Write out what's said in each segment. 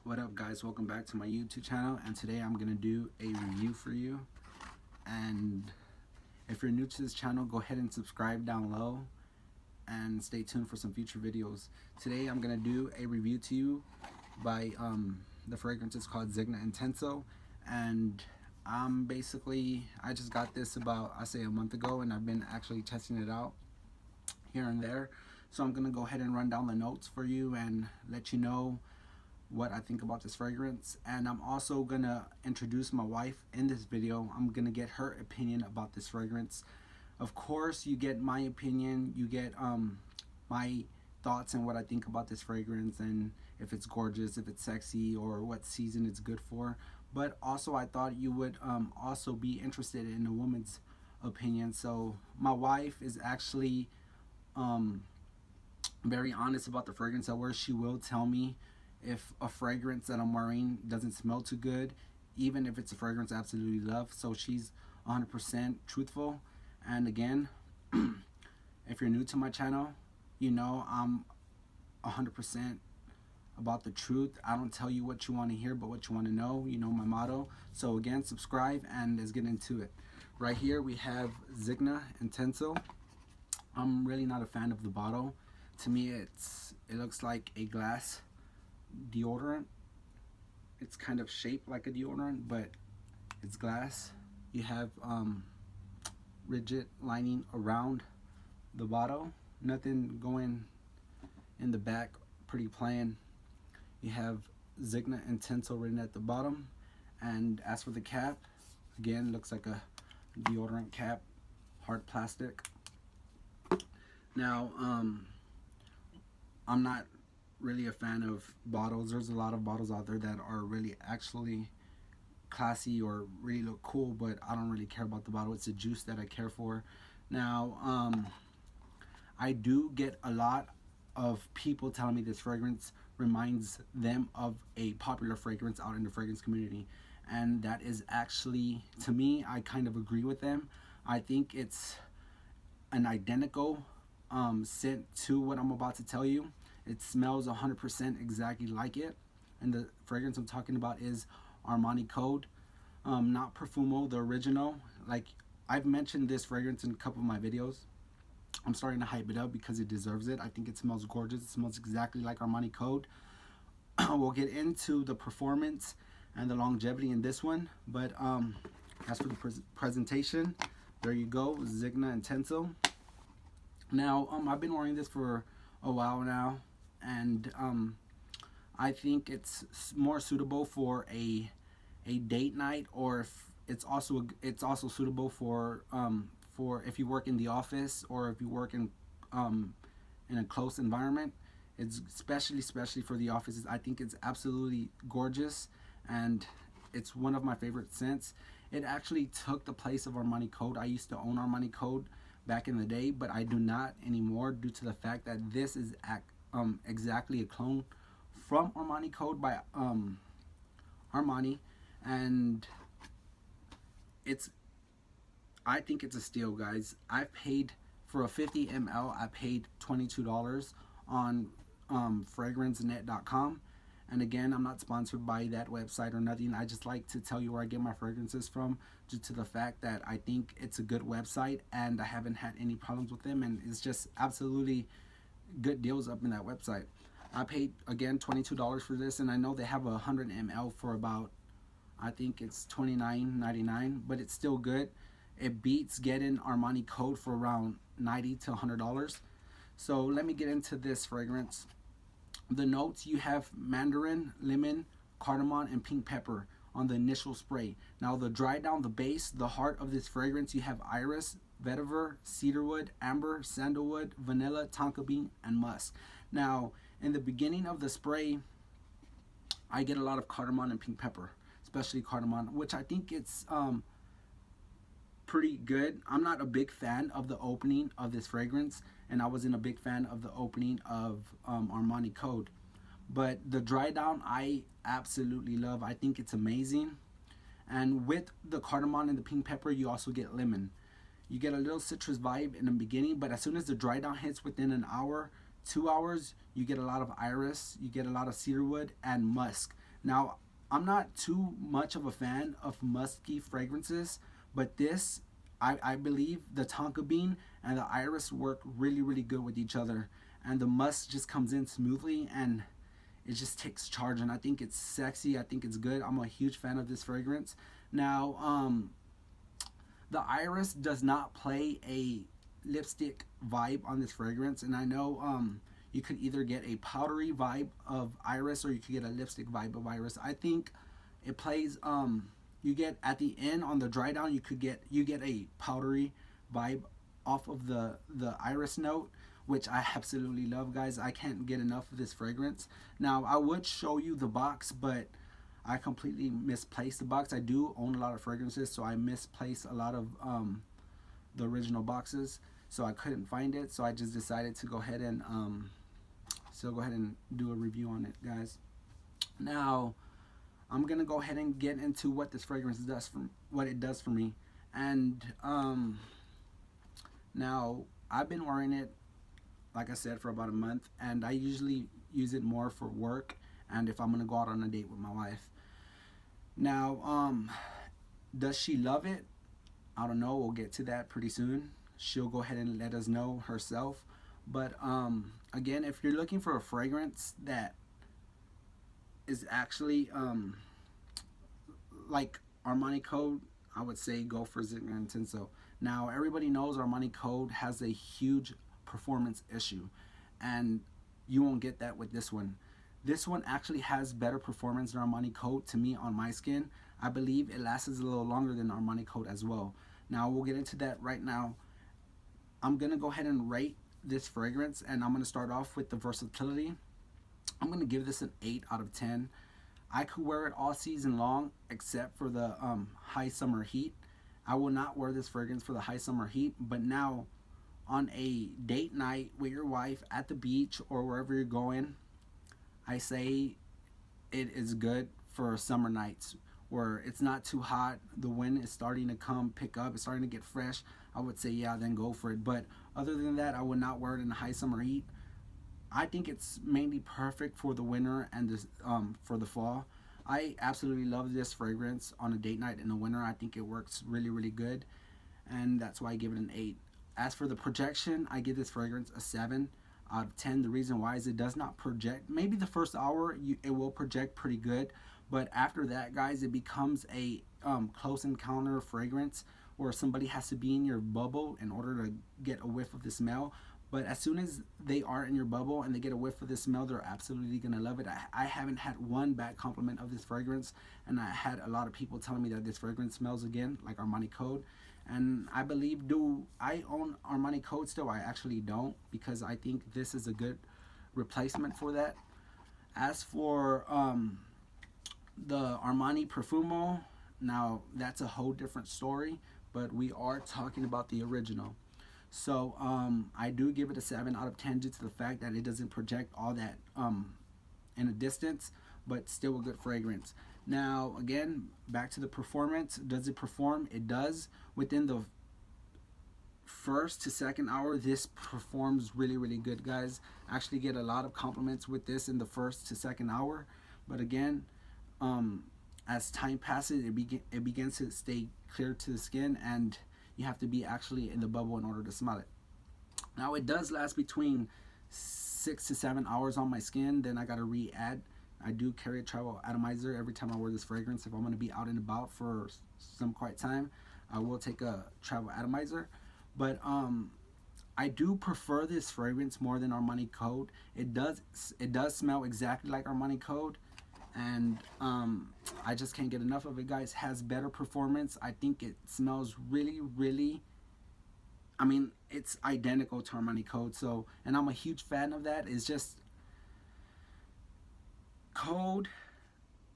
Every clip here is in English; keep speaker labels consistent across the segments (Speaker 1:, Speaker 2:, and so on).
Speaker 1: What up, guys? Welcome back to my YouTube channel, and today I'm gonna do a review for you. And if you're new to this channel, go ahead and subscribe down low and stay tuned for some future videos. Today I'm gonna do a review to you by the fragrance is called Zegna Intenso, and I just got this about, I say, a month ago, and I've been actually testing it out here and there. So I'm gonna go ahead and run down the notes for you and let you know what I think about this fragrance. And I'm also gonna introduce my wife in this video. I'm gonna get her opinion about this fragrance. Of course, you get my opinion, you get my thoughts and what I think about this fragrance, and if it's gorgeous, if it's sexy, or what season it's good for. But also, I thought you would also be interested in a woman's opinion. So my wife is actually very honest about the fragrance, where she will tell me if a fragrance that I'm wearing doesn't smell too good, even if it's a fragrance I absolutely love. So she's 100% truthful. And again, if you're new to my channel, you know I'm 100% about the truth. I don't tell you what you want to hear, but what you want to know. You know my motto. So again, subscribe and let's get into it. Right here we have Zegna Intenso. I'm really not a fan of the bottle. To me, it looks like a glass deodorant. It's kind of shaped like a deodorant, but it's glass. You have rigid lining around the bottle, nothing going in the back, pretty plain. You have Zegna Intenso written at the bottom, and as for the cap, again, looks like a deodorant cap, hard plastic. Now I'm not really a fan of bottles. There's a lot of bottles out there that are really actually classy or really look cool, but I don't really care about the bottle. It's the juice that I care for. Now I do get a lot of people telling me this fragrance reminds them of a popular fragrance out in the fragrance community, and that is actually, to me, I kind of agree with them. I think it's an identical scent to what I'm about to tell you. It smells 100% exactly like it, and the fragrance I'm talking about is Armani Code, not Profumo, the original. Like, I've mentioned this fragrance in a couple of my videos. I'm starting to hype it up because it deserves it. I think it smells gorgeous. It smells exactly like Armani Code. We'll get into the performance and the longevity in this one, but as for the presentation, there you go, Zegna Intenso. Now I've been wearing this for a while now, and I think it's more suitable for a date night, or if it's also suitable for if you work in the office, or if you work in a close environment. It's especially for the offices. I think it's absolutely gorgeous, and it's one of my favorite scents. It actually took the place of Armani Code. I used to own Armani Code back in the day, but I do not anymore, due to the fact that this is exactly a clone from Armani Code by Armani, and I think it's a steal, guys. I paid for a 50 ml. I paid $22 on fragrancenet.com. And again, I'm not sponsored by that website or nothing. I just like to tell you where I get my fragrances from, due to the fact that I think it's a good website and I haven't had any problems with them, and it's just absolutely good deals up in that website. I paid, again, $22 for this, and I know they have a 100 ml for about, I think it's $29.99, but it's still good. It beats getting Armani Code for around $90 to $100. So let me get into this fragrance. The notes, you have mandarin, lemon, cardamom, and pink pepper on the initial spray. Now the dry down, the base, the heart of this fragrance, you have iris, vetiver, cedarwood, amber, sandalwood, vanilla, tonka bean, and musk. Now in the beginning of the spray, I get a lot of cardamom and pink pepper, especially cardamom, which I think it's pretty good. I'm not a big fan of the opening of this fragrance, and I wasn't a big fan of the opening of Armani Code, but the dry down I absolutely love. I think it's amazing. And with the cardamom and the pink pepper, you also get lemon. You get a little citrus vibe in the beginning, but as soon as the dry down hits, within an hour, 2 hours, you get a lot of iris, you get a lot of cedarwood and musk. Now, I'm not too much of a fan of musky fragrances, but this, I believe the tonka bean and the iris work really, really good with each other. And the musk just comes in smoothly and it just takes charge. And I think it's sexy. I think it's good. I'm a huge fan of this fragrance. Now, the iris does not play a lipstick vibe on this fragrance, and I know you could either get a powdery vibe of iris or you could get a lipstick vibe of iris. I think it plays. You get at the end on the dry down, you get a powdery vibe off of the iris note, which I absolutely love, guys. I can't get enough of this fragrance. Now I would show you the box, but I completely misplaced the box. I do own a lot of fragrances, so I misplaced a lot of the original boxes, so I couldn't find it. So I just decided to go ahead and do a review on it, guys. Now I'm gonna go ahead and get into what this fragrance does for what it does for me, and now I've been wearing it, like I said, for about a month, and I usually use it more for work and if I'm gonna go out on a date with my wife. Now, does she love it? I don't know. We'll get to that pretty soon. She'll go ahead and let us know herself. But again, if you're looking for a fragrance that is actually like Armani Code, I would say go for Zegna Intenso. Now, everybody knows Armani Code has a huge performance issue, and you won't get that with this one. This one actually has better performance than Armani Code to me on my skin. I believe it lasts a little longer than Armani Code as well. Now, we'll get into that right now. I'm going to go ahead and rate this fragrance, and I'm going to start off with the versatility. I'm going to give this an 8 out of 10. I could wear it all season long except for the high summer heat. I will not wear this fragrance for the high summer heat, but now on a date night with your wife at the beach or wherever you're going, I say it is good for summer nights where it's not too hot, the wind is starting to come pick up, it's starting to get fresh. I would say yeah, then go for it. But other than that, I would not wear it in the high summer heat. I think it's mainly perfect for the winter and this for the fall. I absolutely love this fragrance on a date night in the winter. I think it works really, really good, and that's why I give it an 8. As for the projection, I give this fragrance a 7 out of 10. The reason why is it does not project. Maybe the first hour it will project pretty good, but after that, guys, it becomes a close encounter fragrance where somebody has to be in your bubble in order to get a whiff of the smell. But as soon as they are in your bubble and they get a whiff of the smell, they're absolutely gonna love it. I haven't had one bad compliment of this fragrance, and I had a lot of people telling me that this fragrance smells again like Armani Code. And I believe, do I own Armani Code still? I actually don't, because I think this is a good replacement for that. As for the Armani Profumo, now that's a whole different story, but we are talking about the original. So I do give it a 7 out of 10 due to the fact that it doesn't project all that in a distance, but still a good fragrance. Now, again, back to the performance. Does it perform? It does. Within the first to second hour, this performs really, really good, guys. I actually get a lot of compliments with this in the first to second hour. But again, as time passes, it begins to stay clear to the skin, and you have to be actually in the bubble in order to smell it. Now, it does last between 6 to 7 hours on my skin. Then I got to re-add. I do carry a travel atomizer every time I wear this fragrance. If I'm going to be out and about for some quiet time, I will take a travel atomizer. But I do prefer this fragrance more than Armani Code. It does smell exactly like Armani Code, and I just can't get enough of it, guys. Has better performance. I think it smells really, really, I mean, it's identical to Armani Code. So, and I'm a huge fan of that. It's just Code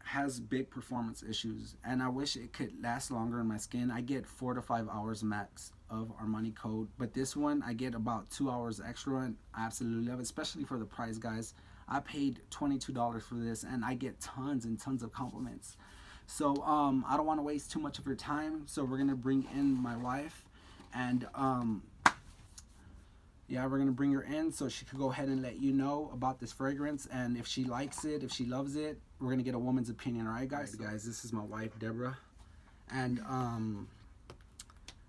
Speaker 1: has big performance issues, and I wish it could last longer in my skin. I get 4 to 5 hours max of Armani Code, but this one I get about 2 hours extra, and I absolutely love it, especially for the price, guys. I paid $22 for this, and I get tons and tons of compliments. So I don't want to waste too much of your time, so we're gonna bring in my wife, and yeah, we're gonna bring her in so she could go ahead and let you know about this fragrance, and if she likes it, if she loves it, we're gonna get a woman's opinion. All right, guys. Guys, this is my wife, Deborah, and all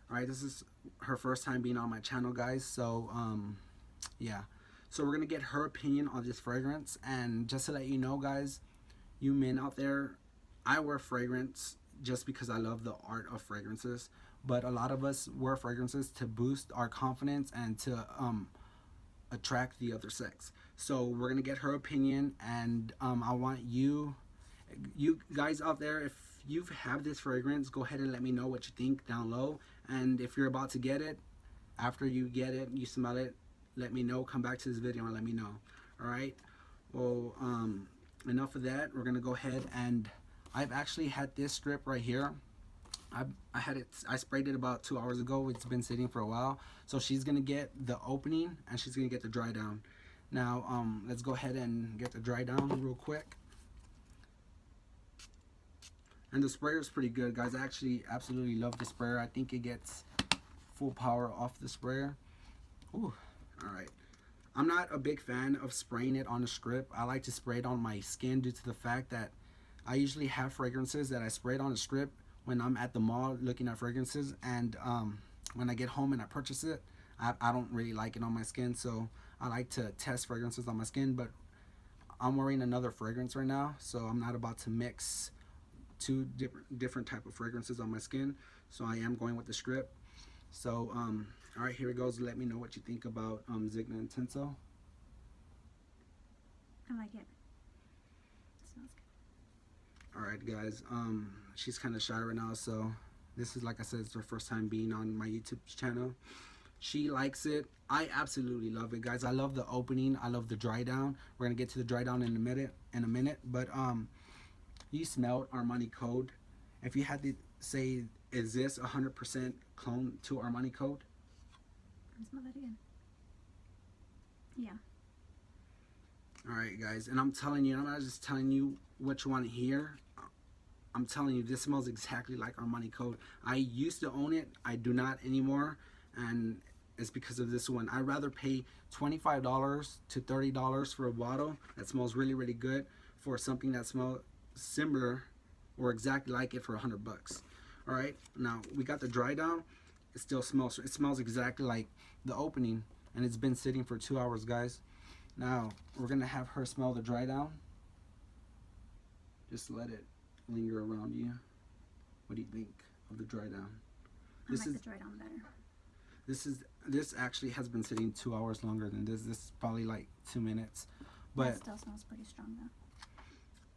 Speaker 1: right, this is her first time being on my channel, guys. So yeah, so we're gonna get her opinion on this fragrance. And just to let you know, guys, you men out there, I wear fragrance just because I love the art of fragrances, but a lot of us wear fragrances to boost our confidence and to attract the other sex. So we're gonna get her opinion, and I want you guys out there, if you have this fragrance, go ahead and let me know what you think down low. And if you're about to get it, after you get it, you smell it, let me know. Come back to this video and let me know. All right. Well, enough of that. We're gonna go ahead, and I've actually had this strip right here. I sprayed it about 2 hours ago. It's been sitting for a while. So she's gonna get the opening and she's gonna get the dry down. Now let's go ahead and get the dry down real quick. And the sprayer is pretty good, guys. I actually absolutely love the sprayer. I think it gets full power off the sprayer. Ooh, all right. I'm not a big fan of spraying it on the strip. I like to spray it on my skin due to the fact that I usually have fragrances that I sprayed on the strip when I'm at the mall looking at fragrances, and when I get home and I purchase it, I don't really like it on my skin. So I like to test fragrances on my skin, but I'm wearing another fragrance right now, so I'm not about to mix two different type of fragrances on my skin. So I am going with the strip. So all right, here it goes. Let me know what you think about Zegna Intenso.
Speaker 2: I like it. It smells good.
Speaker 1: All right, guys. She's kind of shy right now, so this is, like I said, it's her first time being on my YouTube channel. She likes it. I absolutely love it, guys. I love the opening. I love the dry down. We're gonna get to the dry down in a minute. But you smelled Armani Code. If you had to say, is this 100% clone to Armani Code?
Speaker 2: Smell that again. Yeah.
Speaker 1: All right, guys, and I'm telling you, I'm not just telling you what you want to hear. I'm telling you, this smells exactly like Armani Code. I used to own it. I do not anymore, and it's because of this one. I'd rather pay $25 to $30 for a bottle that smells really, really good for something that smells similar or exactly like it for $100. All right, now we got the dry down. It still smells. It smells exactly like the opening, and it's been sitting for 2 hours, guys. Now we're gonna have her smell the dry down. Just let it linger around you. What do you think of the dry down?
Speaker 2: I like the dry down better.
Speaker 1: This actually has been sitting 2 hours longer than this. This is probably like 2 minutes, but
Speaker 2: it still smells pretty strong though.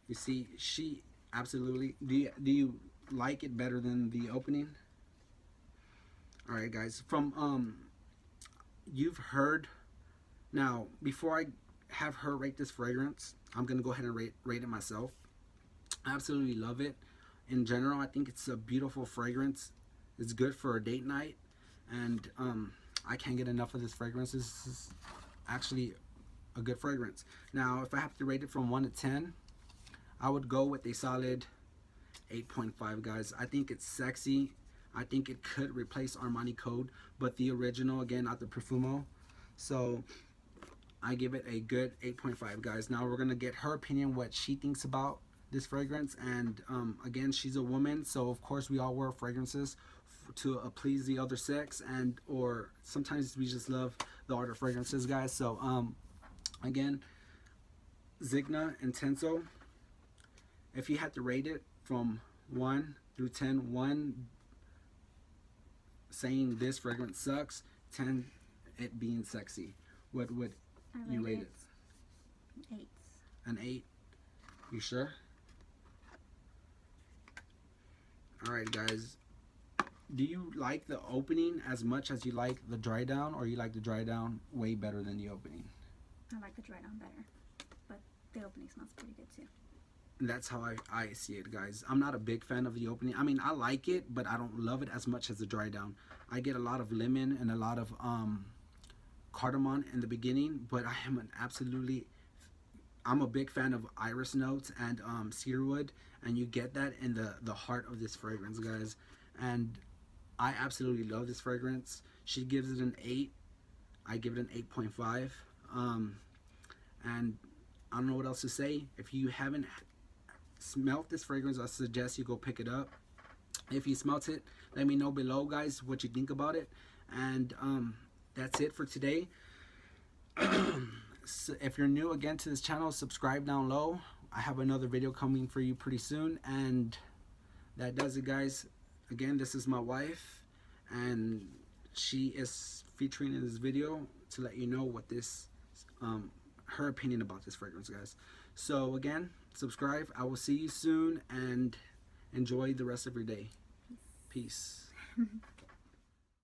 Speaker 1: You see, she absolutely. Do you like it better than the opening? All right, guys. From you've heard. Now, before I have her rate this fragrance, I'm gonna go ahead and rate it myself. I absolutely love it. In general, I think it's a beautiful fragrance. It's good for a date night, and I can't get enough of this fragrance. This is actually a good fragrance. Now, if I have to rate it from 1 to 10, I would go with a solid 8.5, guys. I think it's sexy. I think it could replace Armani Code, but the original, again, not the Profumo. So I give it a good 8.5, guys. Now we're gonna get her opinion, what she thinks about this fragrance. And again, she's a woman, so of course we all wear fragrances to please the other sex, and or sometimes we just love the art of fragrances, guys. So again, Zegna Intenso. If you had to rate it from 1 through 10, 1 saying this fragrance sucks, 10 it being sexy, what would you rate it?
Speaker 2: 8.
Speaker 1: An 8? You sure? Alright, guys. Do you like the opening as much as you like the dry down, or you like the dry down way better than the opening?
Speaker 2: I like the dry down better, but the opening smells pretty good too.
Speaker 1: That's how I see it, guys. I'm not a big fan of the opening. I mean, I like it, but I don't love it as much as the dry down. I get a lot of lemon and a lot of cardamom in the beginning, but I'm a big fan of iris notes and cedarwood, and you get that in the heart of this fragrance, guys. And I absolutely love this fragrance. She gives it an 8. I give it an 8.5. And I don't know what else to say. If you haven't smelt this fragrance, I suggest you go pick it up. If you smelt it, let me know below, guys, what you think about it. And that's it for today. So if you're new again to this channel, subscribe down low. I have another video coming for you pretty soon. And that does it, guys. Again, this is my wife, and she is featuring in this video to let you know what this her opinion about this fragrance, guys. So again, subscribe. I will see you soon, and enjoy the rest of your day. Peace.